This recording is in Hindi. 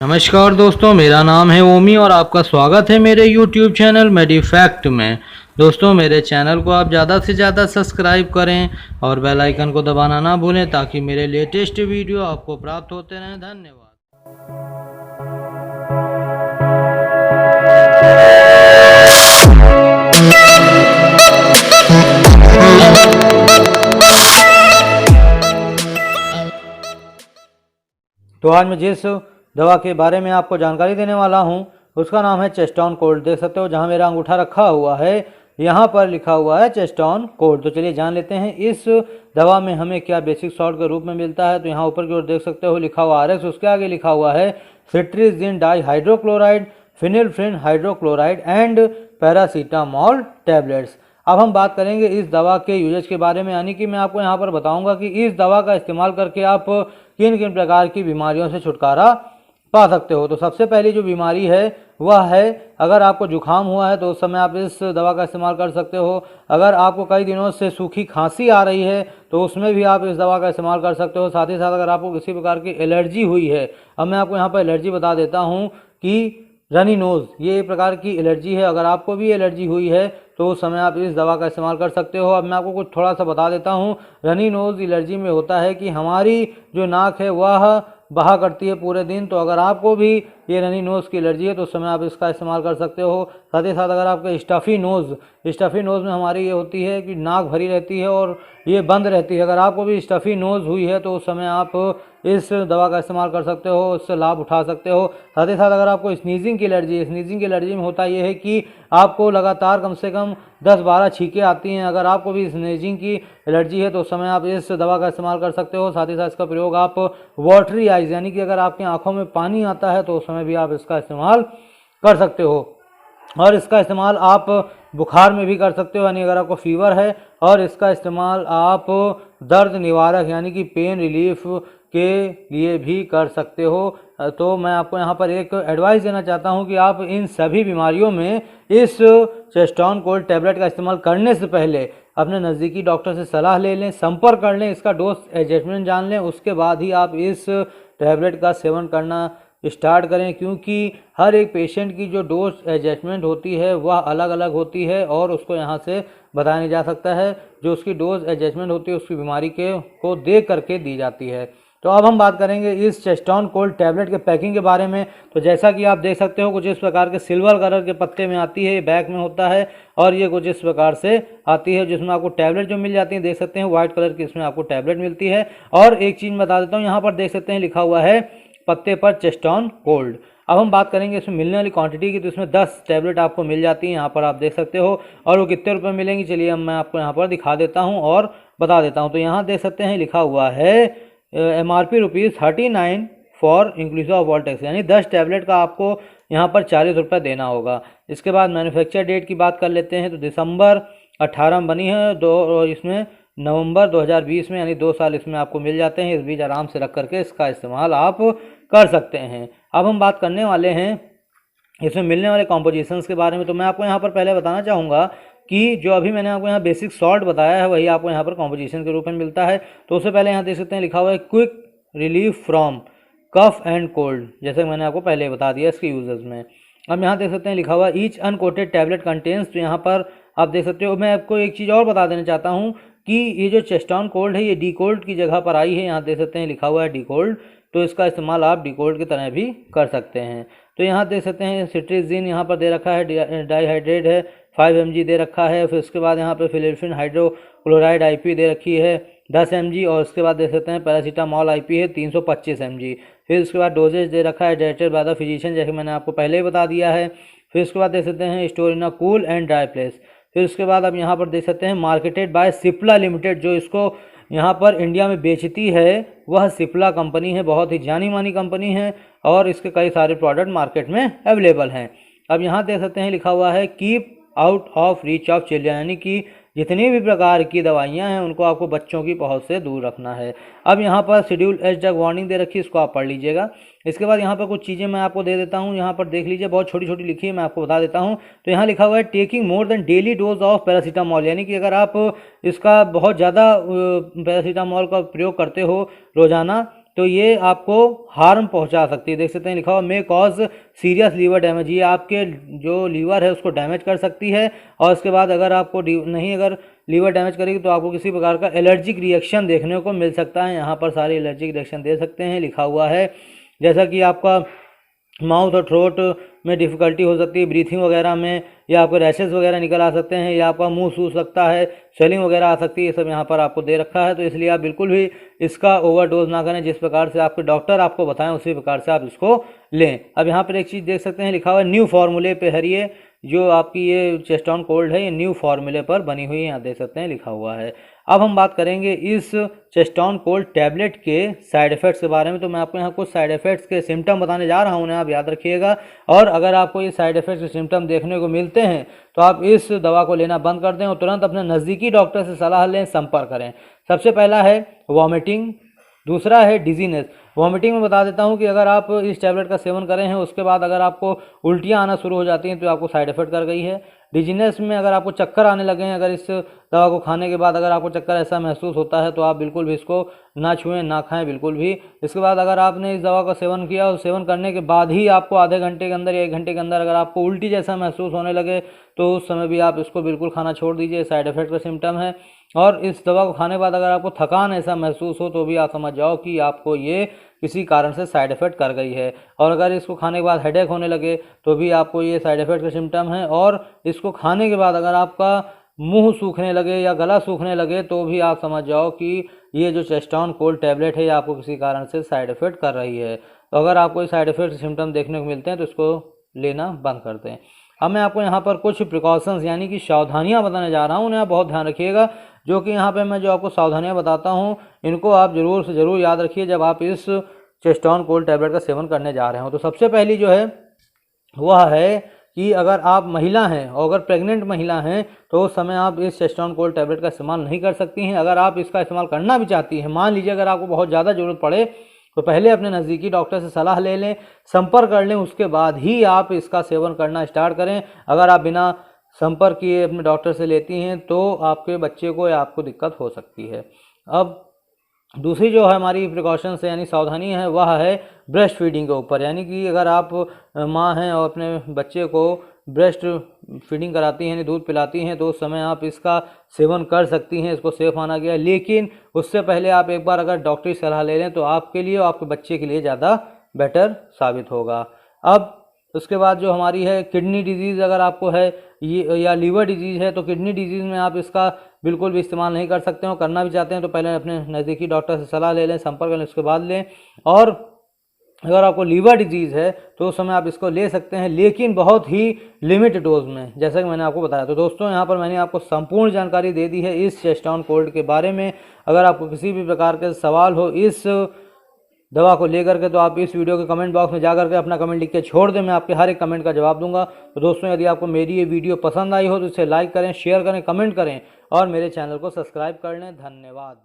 नमस्कार दोस्तों, मेरा नाम है ओमी और आपका स्वागत है मेरे YouTube चैनल मेडिफैक्ट में। दोस्तों, मेरे चैनल को आप ज़्यादा से ज़्यादा सब्सक्राइब करें और बेल आइकन को दबाना ना भूलें ताकि मेरे लेटेस्ट वीडियो आपको प्राप्त होते रहें। धन्यवाद। तो आज मैं जिस दवा के बारे में आपको जानकारी देने वाला हूं उसका नाम है चेस्टोन कोल्ड। देख सकते हो जहां मेरा अंगूठा रखा हुआ है यहाँ पर लिखा हुआ है चेस्टोन कोल्ड। तो चलिए जान लेते हैं इस दवा में हमें क्या बेसिक सॉल्ट के रूप में मिलता है। तो यहाँ ऊपर की ओर देख सकते हो लिखा हुआ RX, उसके आगे लिखा हुआ है cetirizine dihydrochloride, phenylephrine hydrochloride and paracetamol tablets. अब हम बात करेंगे इस दवा के यूजेज के बारे में, यानी कि मैं आपको यहाँ पर बताऊंगा कि इस दवा का इस्तेमाल करके आप किन किन प्रकार की बीमारियों से छुटकारा पा सकते हो। तो सबसे पहली जो बीमारी है वह है, अगर आपको जुखाम हुआ है तो उस समय आप इस दवा का इस्तेमाल कर सकते हो। अगर आपको कई दिनों से सूखी खांसी आ रही है तो उसमें भी आप इस दवा का इस्तेमाल कर सकते हो। साथ ही साथ अगर आपको किसी प्रकार की एलर्जी हुई है, अब मैं आपको यहाँ पर एलर्जी बता देता हूँ कि रनी नोज़ ये एक प्रकार की एलर्जी है। अगर आपको भी एलर्जी हुई है तो उस समय आप इस दवा का इस्तेमाल कर सकते हो। अब मैं आपको कुछ थोड़ा सा बता देता हूँ। रनी नोज़ एलर्जी में होता है कि हमारी जो नाक है वह बहा करती है पूरे दिन। तो अगर आपको भी ये रनी नोज़ की एलर्जी है तो उस समय आप इसका इस्तेमाल कर सकते हो। साथ ही साथ अगर आपका स्टफ़ी नोज़ में हमारी ये होती है कि नाक भरी रहती है और ये बंद रहती है, अगर आपको भी स्टफ़ी नोज़ हुई है तो उस समय आप इस दवा का इस्तेमाल कर सकते हो, इससे लाभ उठा सकते हो। साथ ही साथ अगर आपको स्नीजिंग की एलर्जी में होता यह है कि आपको लगातार कम से कम 10-12 छींकें आती हैं। अगर आपको भी स्नीजिंग की एलर्जी है तो उस समय आप इस दवा का इस्तेमाल कर सकते हो। साथ ही साथ इसका प्रयोग आप वाटरी आइज, यानी कि अगर आपकी आंखों में पानी आता है तो उस समय भी आप इसका इस्तेमाल कर सकते हो। और इसका इस्तेमाल आप बुखार में भी कर सकते हो, यानी अगर आपको फीवर है, और इसका इस्तेमाल आप दर्द निवारक यानी कि पेन रिलीफ के लिए भी कर सकते हो। तो मैं आपको यहाँ पर एक एडवाइस देना चाहता हूँ कि आप इन सभी बीमारियों में इस चेस्टोन कोल्ड टैबलेट का इस्तेमाल करने से पहले अपने नज़दीकी डॉक्टर से सलाह ले लें, संपर्क कर लें, इसका डोज एडजस्टमेंट जान लें, उसके बाद ही आप इस टैबलेट का सेवन करना स्टार्ट करें। क्योंकि हर एक पेशेंट की जो डोज एडजस्टमेंट होती है वह अलग अलग होती है और उसको यहाँ से बताया नहीं जा सकता है। जो उसकी डोज एडजस्टमेंट होती है उसकी बीमारी को देख करके दी जाती है। तो अब हम बात करेंगे इस चेस्टोन कोल्ड टैबलेट के पैकिंग के बारे में। तो जैसा कि आप देख सकते हो कुछ इस प्रकार के सिल्वर कलर के पत्ते में आती है, ये बैग में होता है और ये कुछ इस प्रकार से आती है जिसमें आपको टैबलेट जो मिल जाती है, देख सकते हैं व्हाइट कलर की इसमें आपको टैबलेट मिलती है। और एक चीज़ बता देता हूँ, यहाँ पर देख सकते हैं लिखा हुआ है पत्ते पर चेस्टोन कोल्ड। अब हम बात करेंगे इसमें मिलने वाली क्वांटिटी की। तो इसमें 10 टैबलेट आपको मिल जाती हैं, यहाँ पर आप देख सकते हो। और वो कितने रुपए मिलेंगी चलिए अब मैं आपको यहाँ पर दिखा देता हूँ और बता देता हूँ। तो यहाँ देख सकते हैं लिखा हुआ है MRP ₹39 for inclusive of all tax, यानी 10 टैबलेट का आपको यहाँ पर 40 रुपये देना होगा। इसके बाद मैन्युफैक्चर डेट की बात कर लेते हैं। तो दिसंबर 18 में बनी है, इसमें नवंबर 2020 में, यानी 2 साल इसमें आपको मिल जाते हैं। इस बीच आराम से रख करके इसका इस्तेमाल आप कर सकते हैं। अब हम बात करने वाले हैं इसमें मिलने वाले कॉम्पोजिशंस के बारे में। तो मैं आपको यहाँ पर पहले बताना चाहूँगा कि जो अभी मैंने आपको यहाँ बेसिक सॉल्ट बताया है वही आपको यहाँ पर कॉम्पोजिशन के रूप में मिलता है। तो उससे पहले यहाँ देख सकते हैं लिखा हुआ है quick relief from cough and cold, जैसे मैंने आपको पहले बता दिया इसके यूजेस में। अब यहाँ देख सकते हैं लिखा हुआ है ईच अनकोटेड टैबलेट कंटेन्स। तो यहाँ पर आप देख सकते हो। मैं आपको एक चीज़ और बता देना चाहता हूँ कि ये जो चेस्टोन कोल्ड है ये डी कोल्ड की जगह पर आई है। यहाँ देख सकते हैं लिखा हुआ है डी कोल्ड, तो इसका इस्तेमाल आप डी कोल्ड की तरह भी कर सकते हैं। तो यहाँ देख सकते हैं सिट्रीजिन यहाँ पर दे रखा है, डाईहाइड्रेट है 5 mg दे रखा है। फिर उसके बाद यहाँ पर फिलिप्पिन हाइड्रोक्लोराइड IP दे रखी है 10 mg। और उसके बाद देख सकते हैं पैरासीटामोल IP है 325 mg। फिर उसके बाद डोजेज दे रखा है डायरेक्टेड बाय द फिजिशियन, जैसे मैंने आपको पहले ही बता दिया है। फिर उसके बाद देख सकते हैं store in a cool and dry place. फिर उसके बाद अब यहाँ पर देख सकते हैं मार्केटेड बाय सिप्ला लिमिटेड, जो इसको यहाँ पर इंडिया में बेचती है वह सिप्ला कंपनी है, बहुत ही जानी मानी कंपनी है और इसके कई सारे प्रोडक्ट मार्केट में अवेलेबल हैं। अब यहाँ देख सकते हैं लिखा हुआ है keep out of reach of children, यानी कि जितनी भी प्रकार की दवाइयाँ हैं उनको आपको बच्चों की पहुँच से दूर रखना है। अब यहाँ पर शेड्यूल एच ड्रग वार्निंग दे रखी है, इसको आप पढ़ लीजिएगा। इसके बाद यहाँ पर कुछ चीज़ें मैं आपको दे देता हूँ, यहाँ पर देख लीजिए, बहुत छोटी छोटी लिखी है, मैं आपको बता देता हूँ। तो यहाँ लिखा हुआ है taking more than daily dose of paracetamol, यानी कि अगर आप इसका बहुत ज़्यादा पैरासीटामोल का प्रयोग करते हो रोज़ाना तो ये आपको हार्म पहुंचा सकती है। देख सकते हैं लिखा हुआ may cause serious liver damage, ये आपके जो लीवर है उसको डैमेज कर सकती है। और उसके बाद अगर आपको अगर लीवर डैमेज करेगी तो आपको किसी प्रकार का एलर्जिक रिएक्शन देखने को मिल सकता है। यहाँ पर सारे एलर्जिक रिएक्शन दे सकते हैं लिखा हुआ है, जैसा कि आपका माउथ और थ्रोट में डिफ़िकल्टी हो सकती है, ब्रीथिंग वगैरह में, या आपको रैशेस वगैरह निकल आ सकते हैं, या आपका मुंह सूज सकता है, स्वेलिंग वगैरह आ सकती है। ये सब यहाँ पर आपको दे रखा है, तो इसलिए आप बिल्कुल भी इसका ओवरडोज ना करें। जिस प्रकार से आपके डॉक्टर आपको बताएं उसी प्रकार से आप इसको लें। अब यहाँ पर एक चीज़ देख सकते हैं लिखा हुआ है न्यू फार्मूले पे है, ये जो आपकी ये चेस्टॉन कोल्ड है ये न्यू फार्मूले पर बनी हुई है, यहाँ देख सकते हैं लिखा हुआ है। अब हम बात करेंगे इस चेस्टॉन कोल्ड टैबलेट के साइड इफ़ेक्ट्स के बारे में। तो मैं आपको यहाँ कुछ साइड इफ़ेक्ट्स के सिम्टम बताने जा रहा हूँ, उन्हें आप याद रखिएगा। और अगर आपको ये साइड इफ़ेक्ट्स के सिम्टम देखने को मिलते हैं तो आप इस दवा को लेना बंद कर दें और तुरंत अपने नज़दीकी डॉक्टर से सलाह लें, संपर्क करें। सबसे पहला है वॉमिटिंग, दूसरा है डिजीनेस। वॉमिटिंग में बता देता हूँ कि अगर आप इस टैबलेट का सेवन करें हैं उसके बाद अगर आपको उल्टियाँ आना शुरू हो जाती हैं तो आपको साइड इफ़ेक्ट कर गई है। डिजीनेस में अगर आपको चक्कर आने लगे हैं, अगर इस दवा को खाने के बाद अगर आपको चक्कर ऐसा महसूस होता है तो आप बिल्कुल भी इसको ना छुएं ना खाएं बिल्कुल भी। इसके बाद अगर आपने इस दवा का सेवन किया और सेवन करने के बाद ही आपको आधे घंटे के अंदर या 1 घंटे के अंदर अगर आपको उल्टी जैसा महसूस होने लगे तो उस समय भी आप इसको बिल्कुल खाना छोड़ दीजिए, साइड इफ़ेक्ट का सिम्टम है। और इस दवा को खाने के बाद अगर आपको थकान ऐसा महसूस हो तो भी आप समझ जाओ कि आपको ये किसी कारण से साइड इफ़ेक्ट कर गई है। और अगर इसको खाने के बाद हेडेक होने लगे तो भी आपको ये साइड इफ़ेक्ट का सिम्टम है। और इसको खाने के बाद अगर आपका मुंह सूखने लगे या गला सूखने लगे तो भी आप समझ जाओ कि ये जो चेस्टॉन कोल्ड टैबलेट है ये आपको किसी कारण से साइड इफ़ेक्ट कर रही है। तो अगर आपको ये साइड इफ़ेक्ट सिम्टम देखने को मिलते हैं तो इसको लेना बंद कर दें। अब मैं आपको यहाँ पर कुछ प्रिकॉशंस यानी कि सावधानियाँ बताने जा रहा हूँ, उन्हें आप बहुत ध्यान रखिएगा। जो कि यहाँ पे मैं जो आपको सावधानियाँ बताता हूँ इनको आप ज़रूर से ज़रूर याद रखिए जब आप इस चेस्टॉन कोल्ड टैबलेट का सेवन करने जा रहे हो। तो सबसे पहली जो है वह है कि अगर आप महिला हैं और अगर प्रेग्नेंट महिला हैं तो उस समय आप इस चेस्टॉन कोल्ड टैबलेट का इस्तेमाल नहीं कर सकती हैं। अगर आप इसका इस्तेमाल करना भी चाहती हैं, मान लीजिए अगर आपको बहुत ज़्यादा ज़रूरत पड़े तो पहले अपने नज़दीकी डॉक्टर से सलाह ले लें, संपर्क कर लें, उसके बाद ही आप इसका सेवन करना स्टार्ट करें। अगर आप बिना संपर्क किए अपने डॉक्टर से लेती हैं तो आपके बच्चे को या आपको दिक्कत हो सकती है। अब दूसरी जो है हमारी प्रिकॉशंस यानी सावधानी है वह है ब्रेस्ट फीडिंग के ऊपर। यानी कि अगर आप माँ हैं और अपने बच्चे को ब्रेस्ट फीडिंग कराती हैं यानी दूध पिलाती हैं तो उस समय आप इसका सेवन कर सकती हैं, इसको सेफ माना गया। लेकिन उससे पहले आप एक बार अगर डॉक्टरी सलाह ले लें तो आपके लिए और आपके बच्चे के लिए ज़्यादा बेटर साबित होगा। अब उसके बाद जो हमारी है किडनी डिजीज़ अगर आपको है ये या लीवर डिजीज़ है तो किडनी डिजीज़ में आप इसका बिल्कुल भी इस्तेमाल नहीं कर सकते हो। करना भी चाहते हैं तो पहले अपने नज़दीकी डॉक्टर से सलाह ले लें, संपर्क करें, उसके बाद लें। और अगर आपको लीवर डिजीज़ है तो उस समय आप इसको ले सकते हैं लेकिन बहुत ही लिमिट डोज में, जैसा कि मैंने आपको बताया। तो दोस्तों यहाँ पर मैंने आपको संपूर्ण जानकारी दे दी है इस चेस्टॉन कोल्ड के बारे में। अगर आपको किसी भी प्रकार के सवाल हो इस दवा को लेकर के तो आप इस वीडियो के कमेंट बॉक्स में जा करके अपना कमेंट लिख के छोड़ दें, मैं आपके हर एक कमेंट का जवाब दूंगा। तो दोस्तों यदि आपको मेरी ये वीडियो पसंद आई हो तो इसे लाइक करें, शेयर करें, कमेंट करें और मेरे चैनल को सब्सक्राइब कर लें। धन्यवाद।